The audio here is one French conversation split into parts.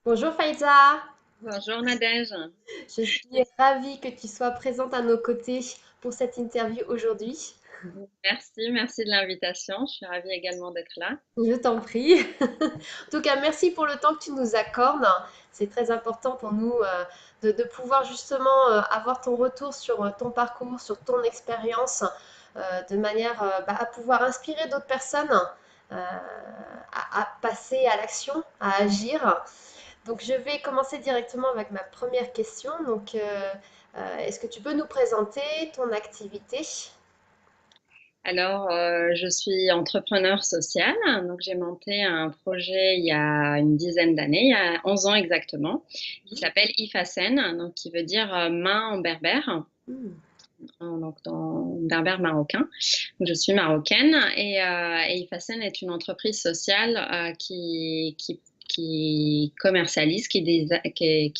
Bonjour Faiza, Bonjour Nadège. je suis ravie que tu sois présente à nos côtés pour cette interview aujourd'hui. Merci de l'invitation. Je suis ravie également d'être là. Je t'en prie. En tout cas, merci pour le temps que tu nous accordes. C'est très important pour nous de pouvoir justement avoir ton retour sur ton parcours, sur ton expérience, de manière à pouvoir inspirer d'autres personnes à passer à l'action, à agir. Donc, je vais commencer directement avec ma première question. Donc, est-ce que tu peux nous présenter ton activité? Alors, je suis entrepreneur social. Donc, j'ai monté un projet il y a une dizaine d'années, il y a 11 ans exactement, qui s'appelle Ifasen, donc qui veut dire main en berbère, Hmm. donc dans berbère marocain. Donc, je suis marocaine et Ifasen est une entreprise sociale qui commercialise, qui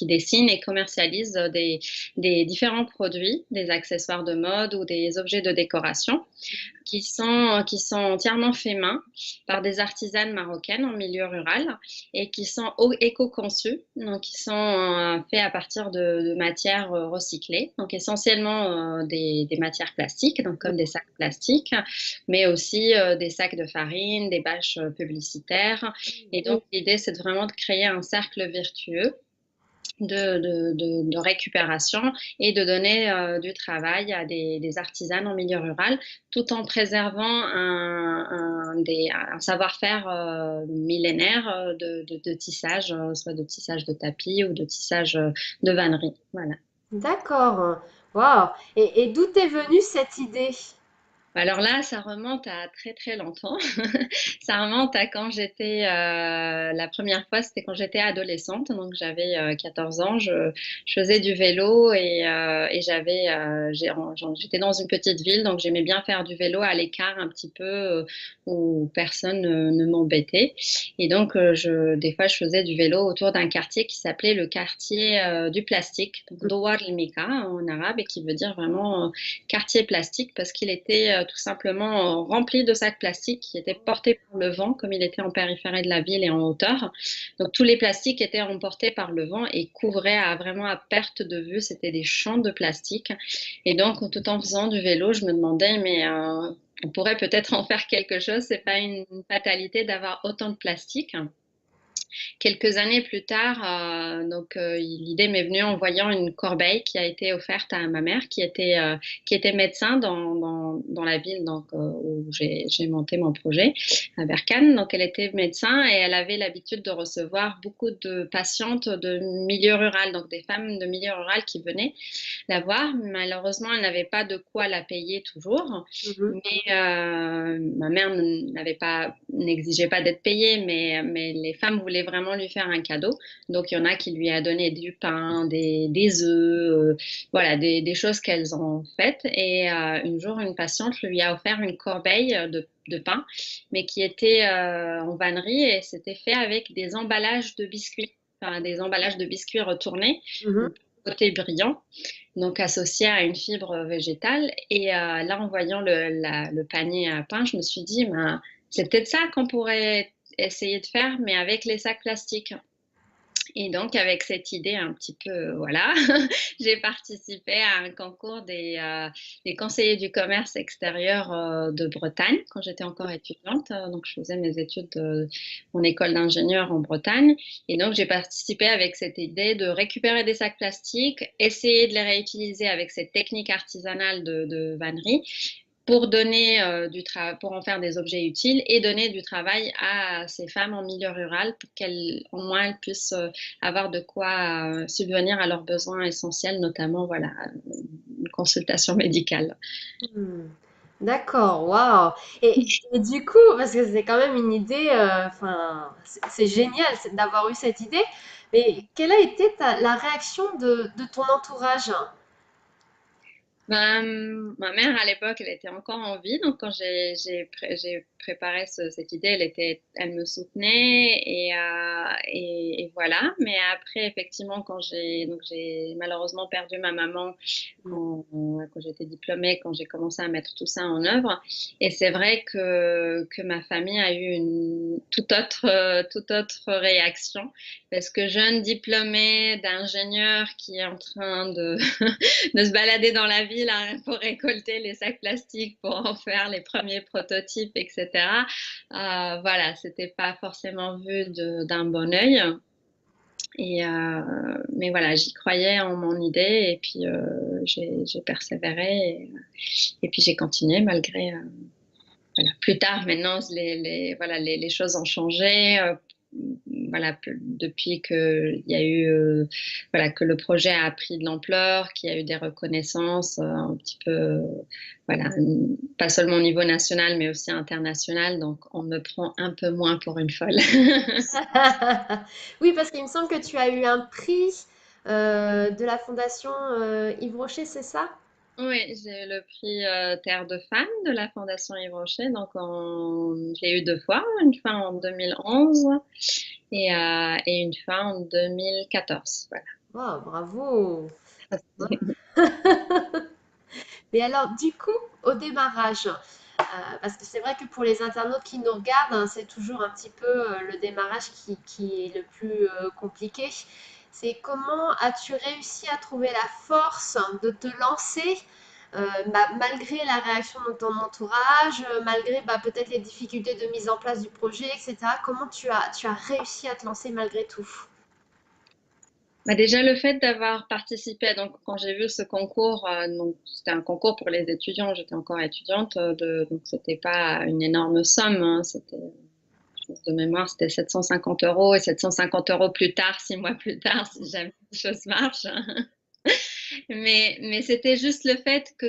dessine et commercialise des différents produits, des accessoires de mode ou des objets de décoration qui sont entièrement faits main par des artisanes marocaines en milieu rural et qui sont éco-conçus, donc qui sont faits à partir de matières recyclées, donc essentiellement des matières plastiques, donc comme des sacs plastiques, mais aussi des sacs de farine, des bâches publicitaires. Et donc l'idée, c'est vraiment de créer un cercle vertueux de récupération et de donner du travail à des artisanes en milieu rural, tout en préservant un savoir-faire millénaire de tissage, soit de tissage de tapis ou de tissage de vannerie. Voilà. D'accord. Waouh. Et d'où t'est venue cette idée? Alors là, ça remonte à très très longtemps. Ça remonte à quand j'étais, la première fois, c'était quand j'étais adolescente, donc j'avais 14 ans, je faisais du vélo et j'étais dans une petite ville, donc j'aimais bien faire du vélo à l'écart un petit peu où personne ne m'embêtait. Et donc, des fois, je faisais du vélo autour d'un quartier qui s'appelait le quartier du plastique, donc Douar el Mika en arabe, et qui veut dire vraiment quartier plastique parce qu'il était tout simplement rempli de sacs plastiques qui étaient portés par le vent, comme il était en périphérie de la ville et en hauteur. Donc tous les plastiques étaient emportés par le vent et couvraient vraiment à perte de vue. C'était des champs de plastique. Et donc tout en faisant du vélo, je me demandais, mais on pourrait peut-être en faire quelque chose. C'est pas une fatalité d'avoir autant de plastique. Quelques années plus tard, l'idée m'est venue en voyant une corbeille qui a été offerte à ma mère, qui était médecin dans la ville où j'ai monté mon projet, à Berkane. Donc, elle était médecin et elle avait l'habitude de recevoir beaucoup de patientes de milieu rural, donc des femmes de milieu rural qui venaient la voir. Malheureusement, elle n'avait pas de quoi la payer toujours. Mhm. Mais ma mère n'exigeait pas d'être payée, mais les femmes voulaient vraiment lui faire un cadeau. Donc il y en a qui lui a donné du pain, des œufs, voilà, des choses qu'elles ont faites. Et un jour, une patiente lui a offert une corbeille de pain, mais qui était en vannerie et c'était fait avec des emballages de biscuits, enfin, des emballages de biscuits retournés, Mhm. côté brillant donc associé à une fibre végétale. Et là, en voyant le panier à pain, je me suis dit, ben, c'est peut-être ça qu'on pourrait essayer de faire, mais avec les sacs plastiques. Et donc, avec cette idée un petit peu, voilà, j'ai participé à un concours des conseillers du commerce extérieur de Bretagne quand j'étais encore étudiante. Donc, je faisais mes études en école d'ingénieur en Bretagne. Et donc, j'ai participé avec cette idée de récupérer des sacs plastiques, essayer de les réutiliser avec cette technique artisanale de vannerie pour donner pour en faire des objets utiles et donner du travail à ces femmes en milieu rural pour qu'elles, au moins, elles puissent avoir de quoi subvenir à leurs besoins essentiels, notamment, voilà, une consultation médicale. Hmm. D'accord, waouh. Et du coup, parce que c'est quand même une idée, enfin, c'est génial d'avoir eu cette idée, mais quelle a été la réaction de ton entourage? Ma mère, à l'époque, elle était encore en vie, donc quand j'ai préparé cette idée, elle me soutenait et voilà. Mais après, effectivement, donc j'ai malheureusement perdu ma maman quand j'étais diplômée, quand j'ai commencé à mettre tout ça en œuvre. Et c'est vrai que ma famille a eu une toute autre réaction parce que jeune diplômée d'ingénieur qui est en train de se balader dans la ville hein, pour récolter les sacs plastiques, pour en faire les premiers prototypes, etc. Voilà, c'était pas forcément vu d'un bon œil. Mais voilà, j'y croyais en mon idée et puis j'ai persévéré et puis j'ai continué malgré. Voilà. Plus tard, maintenant, voilà, les choses ont changé. Voilà, depuis que il y a eu, voilà, que le projet a pris de l'ampleur, qu'il y a eu des reconnaissances un petit peu, voilà, pas seulement au niveau national, mais aussi international. Donc, on me prend un peu moins pour une folle. Oui, parce qu'il me semble que tu as eu un prix de la Fondation Yves Rocher, c'est ça? Oui, j'ai eu le prix Terre de Femmes de la Fondation Yves Rocher. Donc, je l'ai eu deux fois, une fois en 2011 et une fois en 2014. Oh, bravo! Voilà. Mais alors, du coup, au démarrage, parce que c'est vrai que pour les internautes qui nous regardent, hein, c'est toujours un petit peu le démarrage qui est le plus compliqué. C'est comment as-tu réussi à trouver la force de te lancer malgré la réaction de ton entourage, malgré peut-être les difficultés de mise en place du projet, etc. Comment tu as réussi à te lancer malgré tout? Bah déjà, le fait d'avoir participé, donc quand j'ai vu ce concours, donc c'était un concours pour les étudiants, j'étais encore étudiante, donc c'était pas une énorme somme, hein, c'était, je pense de mémoire, c'était 750 € et 750 € plus tard, 6 mois plus tard, si jamais les choses marchent. Mais c'était juste le fait que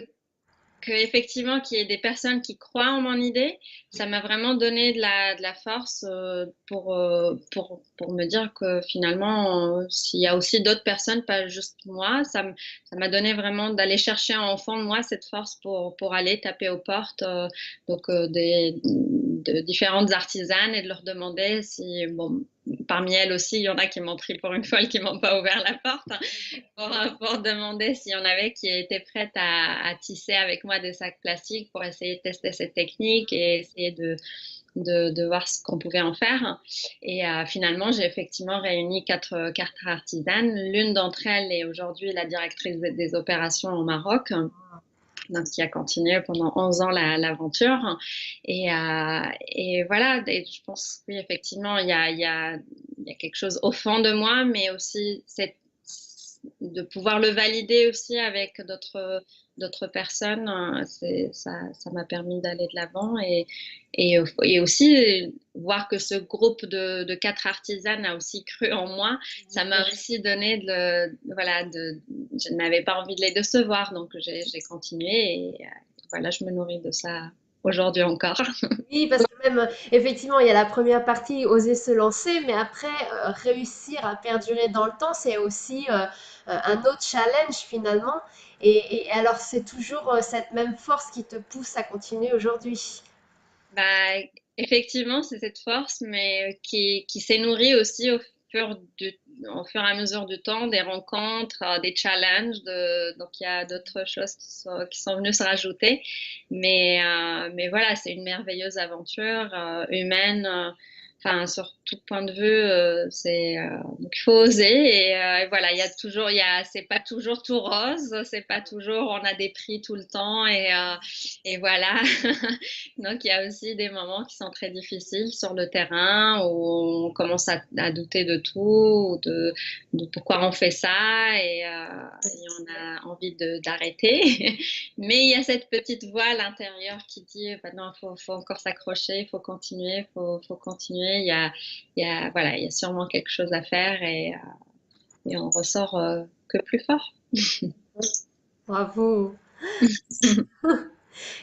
effectivement qu'il y ait des personnes qui croient en mon idée, ça m'a vraiment donné de la force pour me dire que finalement, s'il y a aussi d'autres personnes, pas juste moi, ça m'a donné vraiment d'aller chercher en fond de moi cette force pour aller taper aux portes de différentes artisanes et de leur demander si, bon, parmi elles aussi, il y en a qui m'ont pris pour une folle, qui m'ont pas ouvert la porte, pour demander s'il y en avait qui étaient prêtes à tisser avec moi des sacs plastiques pour essayer de tester cette technique et essayer de voir ce qu'on pouvait en faire. Et finalement, j'ai effectivement réuni quatre artisanes. L'une d'entre elles est aujourd'hui la directrice des opérations au Maroc. Donc, qui a continué pendant 11 ans l'aventure. Et voilà, et je pense que oui, effectivement, il y a quelque chose au fond de moi, mais aussi de pouvoir le valider aussi avec d'autres personnes, ça m'a permis d'aller de l'avant et aussi voir que ce groupe de quatre artisanes a aussi cru en moi, ça m'a aussi donné voilà, je n'avais pas envie de les décevoir, donc j'ai continué et voilà, je me nourris de ça aujourd'hui encore. Oui, parce que même, effectivement, il y a la première partie, oser se lancer, mais après, réussir à perdurer dans le temps, c'est aussi un autre challenge finalement. Et alors, c'est toujours cette même force qui te pousse à continuer aujourd'hui. Bah, effectivement, c'est cette force, mais qui s'est nourrie aussi au fur et à mesure du temps, des rencontres, des challenges. Donc, il y a d'autres choses qui sont venues se rajouter. Mais voilà, c'est une merveilleuse aventure humaine. Enfin, sur tout point de vue, donc il faut oser et voilà, c'est pas toujours tout rose, c'est pas toujours on a des prix tout le temps et voilà. Donc, il y a aussi des moments qui sont très difficiles sur le terrain où on commence à douter de tout, de pourquoi on fait ça et on a envie d'arrêter. Mais il y a cette petite voix à l'intérieur qui dit, bah non, faut encore s'accrocher, il faut continuer, faut continuer. Voilà, il y a sûrement quelque chose à faire et on ressort que plus fort. Bravo.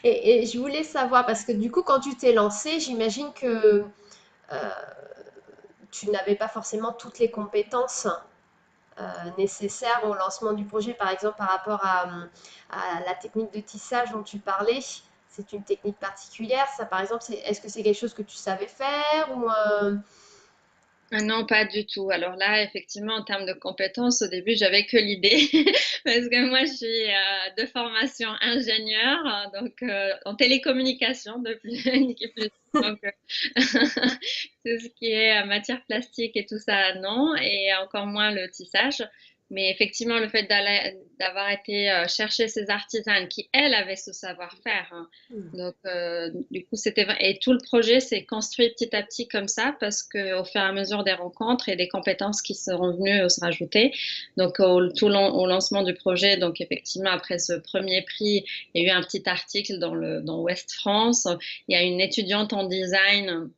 Et je voulais savoir, parce que du coup, quand tu t'es lancé, j'imagine que tu n'avais pas forcément toutes les compétences nécessaires au lancement du projet, par exemple par rapport à la technique de tissage dont tu parlais. C'est une technique particulière, ça par exemple, est-ce que c'est quelque chose que tu savais faire ou Ah non, pas du tout. Alors là, effectivement, en termes de compétences, au début, j'avais que l'idée, parce que moi, je suis de formation ingénieure, donc en télécommunication depuis plus. Donc, tout ce qui est matière plastique et tout ça, non, et encore moins le tissage. Mais effectivement, le fait d'avoir été chercher ces artisanes qui, elles, avaient ce savoir-faire, hein. Donc, du coup, et tout le projet s'est construit petit à petit comme ça parce que au fur et à mesure des rencontres et des compétences qui seront venues se rajouter. Donc, au lancement du projet, donc effectivement, après ce premier prix, il y a eu un petit article dans Ouest France. Il y a une étudiante en design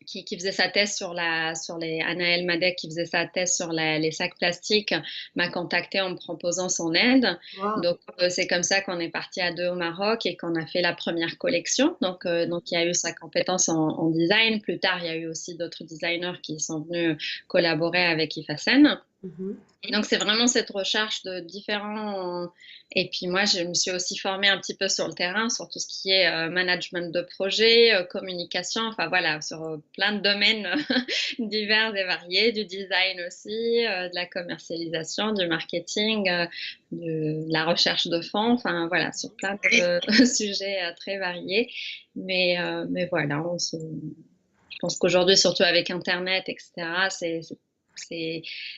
qui faisait sa thèse Anaëlle Madec, qui faisait sa thèse sur les sacs plastiques, m'a contacté en me proposant son aide. wow. Donc, c'est comme ça qu'on est parti à deux au Maroc et qu'on a fait la première collection. Donc il y a eu sa compétence en design. Plus tard, il y a eu aussi d'autres designers qui sont venus collaborer avec IFACEN. Mhm. Et donc, c'est vraiment cette recherche de différents. Et puis, moi, je me suis aussi formée un petit peu sur le terrain, sur tout ce qui est management de projet, communication, enfin voilà, sur plein de domaines divers et variés, du design aussi, de la commercialisation, du marketing, de la recherche de fonds, enfin voilà, sur plein de sujets très variés. Mais voilà, je pense qu'aujourd'hui, surtout avec Internet, etc., c'est,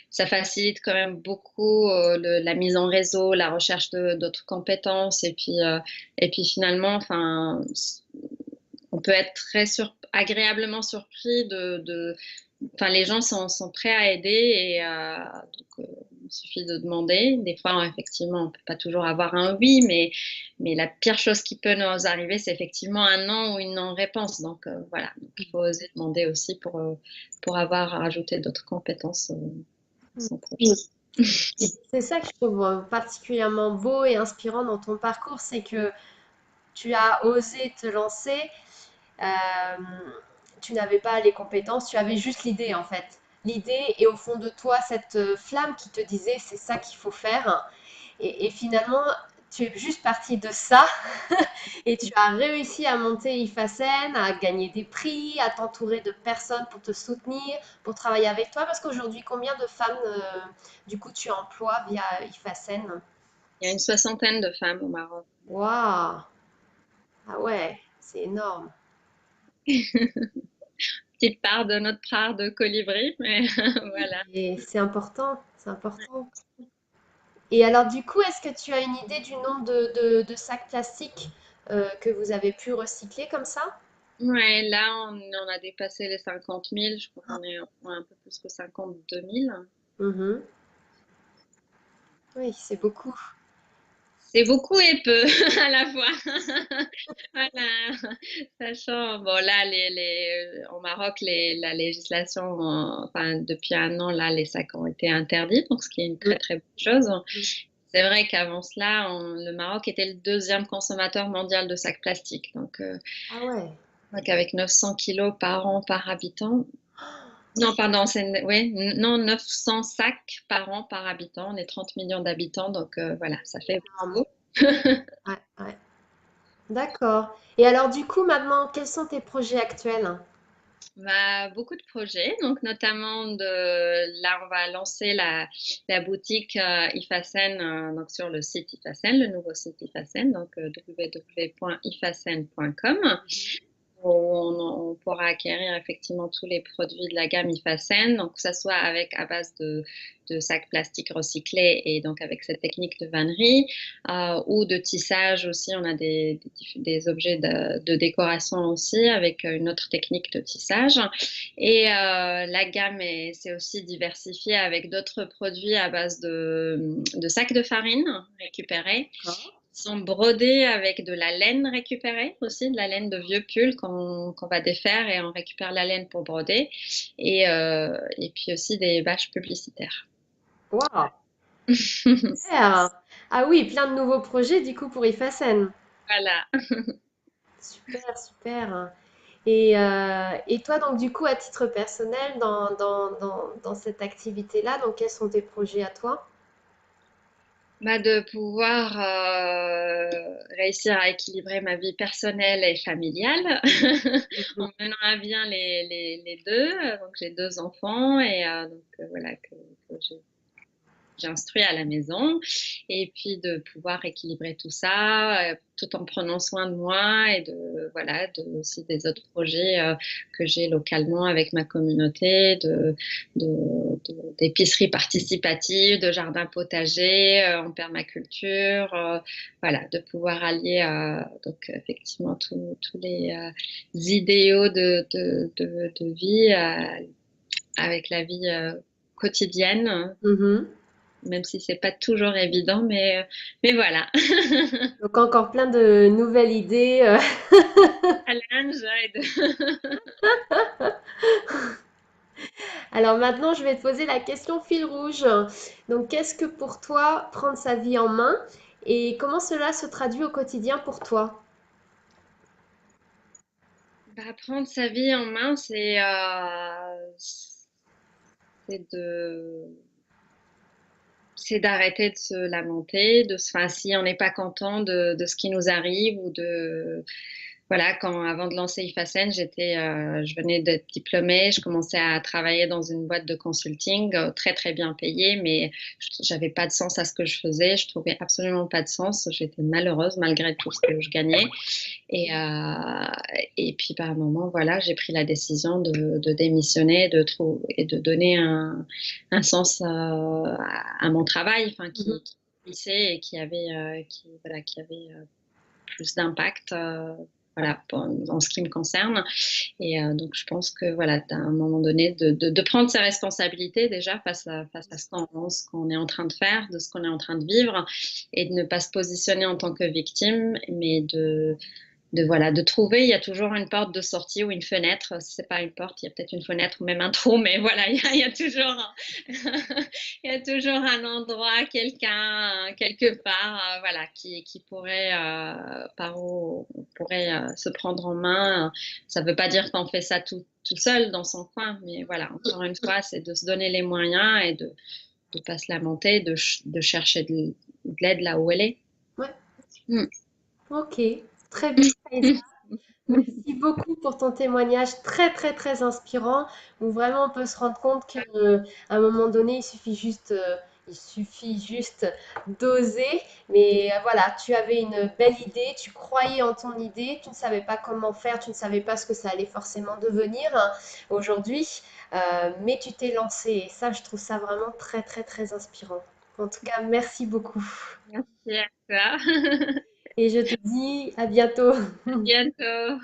ça facilite quand même beaucoup la mise en réseau, la recherche d'autres compétences. Et puis finalement, enfin, on peut être agréablement surpris enfin, les gens sont prêts à aider et il suffit de demander. Des fois, effectivement, on ne peut pas toujours avoir un oui, mais la pire chose qui peut nous arriver, c'est effectivement un non ou une non-réponse. Donc voilà, donc, il faut oser demander aussi pour avoir rajouté d'autres compétences à son projet. C'est ça que je trouve particulièrement beau et inspirant dans ton parcours, c'est que tu as osé te lancer. euh, Tu n'avais pas les compétences, tu avais juste l'idée en fait. L'idée et au fond de toi cette flamme qui te disait c'est ça qu'il faut faire. Et finalement, tu es juste parti de ça et tu as réussi à monter IFACEN, à gagner des prix, à t'entourer de personnes pour te soutenir, pour travailler avec toi. Parce qu'aujourd'hui, combien de femmes du coup tu emploies via IFACEN? Il y a une soixantaine de femmes au Maroc. Waouh! Ah ouais, c'est énorme. Petite part de notre part de colibri, mais voilà. Et c'est important, c'est important. Et alors, du coup, est-ce que tu as une idée du nombre de sacs plastiques que vous avez pu recycler comme ça? Ouais, là, on a dépassé les 50 000. Je crois qu'on est un peu plus que 52 000. Mhm. Oui, c'est beaucoup. C'est beaucoup et peu à la fois. Voilà. Sachant, bon, là, au Maroc, la législation, enfin, depuis un an, là, les sacs ont été interdits, donc ce qui est une Mm. très, très bonne chose. C'est vrai qu'avant cela, le Maroc était le deuxième consommateur mondial de sacs plastiques. Ah ouais. Donc avec 900 kilos par an par habitant. Non, pardon, ouais, non, 900 sacs par an par habitant. On est 30 millions d'habitants, donc voilà, ça fait Énorme. beaucoup. Ouais, ouais. D'accord. Et alors, du coup, maintenant, quels sont tes projets actuels? Beaucoup de projets, donc notamment là, on va lancer la boutique IFACEN donc sur le site IFACEN, le nouveau site IFACEN, donc www.ifacen.com. Où on pourra acquérir effectivement tous les produits de la gamme IFACEN, donc que ce soit à base de sacs plastiques recyclés et donc avec cette technique de vannerie, ou de tissage aussi. On a des objets de décoration aussi avec une autre technique de tissage. Et la gamme s'est aussi diversifiée avec d'autres produits à base de sacs de farine récupérés D'accord. sont brodés avec de la laine récupérée aussi, de la laine de vieux pull qu'on va défaire et on récupère la laine pour broder. Et puis aussi des bâches publicitaires. Waouh. Super. Ah oui, plein de nouveaux projets, du coup, pour IFACEN. Voilà. Super, super. Et toi, donc du coup, à titre personnel, dans cette activité-là, donc quels sont tes projets à toi? Bah, de pouvoir réussir à équilibrer ma vie personnelle et familiale en Mhm. menant à bien les deux. Donc j'ai deux enfants et voilà que j'ai instruit à la maison et puis de pouvoir équilibrer tout ça tout en prenant soin de moi et de voilà aussi des autres projets que j'ai localement avec ma communauté d'épicerie participative, de jardin potager en permaculture, voilà, de pouvoir allier donc effectivement tous les idéaux de vie avec la vie quotidienne, Mhm. même si c'est pas toujours évident, mais voilà. Donc encore plein de nouvelles idées. Challenge et de... Alors maintenant, je vais te poser la question fil rouge. Donc, qu'est-ce que pour toi prendre sa vie en main et comment cela se traduit au quotidien pour toi? Bah, prendre sa vie en main, c'est c'est d'arrêter de se lamenter, enfin, si on n'est pas content de ce qui nous arrive ou voilà, avant de lancer IFACEN, je venais d'être diplômée, je commençais à travailler dans une boîte de consulting très très bien payée, mais j'avais pas de sens à ce que je faisais, je trouvais absolument pas de sens, j'étais malheureuse malgré tout ce que je gagnais. Et, euh, et puis, par un moment, voilà, j'ai pris la décision de démissionner et de donner un sens à mon travail, enfin, Mhm. qui glissait et voilà, qui avait plus d'impact. Voilà, en ce qui me concerne. Et donc, je pense que voilà, à un moment donné, de prendre ses responsabilités déjà face à ce qu'on est en train de faire, de ce qu'on est en train de vivre, et de ne pas se positionner en tant que victime, mais voilà, de trouver, il y a toujours une porte de sortie ou une fenêtre. Si c'est pas une porte, il y a peut-être une fenêtre ou même un trou, mais voilà, il y a toujours, il y a toujours un endroit, quelqu'un, quelque part, voilà, qui pourrait, par où on pourrait se prendre en main. Ça veut pas dire qu'on fait ça tout seul dans son coin, mais voilà, encore une fois, c'est de se donner les moyens et de pas se lamenter, de chercher de l'aide là où elle est. Ouais, Mm. ok, très bien. Merci beaucoup pour ton témoignage très très très inspirant où vraiment on peut se rendre compte qu'à un moment donné il suffit juste d'oser. Mais voilà, tu avais une belle idée, tu croyais en ton idée, tu ne savais pas comment faire, tu ne savais pas ce que ça allait forcément devenir hein, aujourd'hui, mais tu t'es lancé et ça je trouve ça vraiment très très très inspirant. En tout cas, merci beaucoup Merci à toi. et je te dis à bientôt. À bientôt.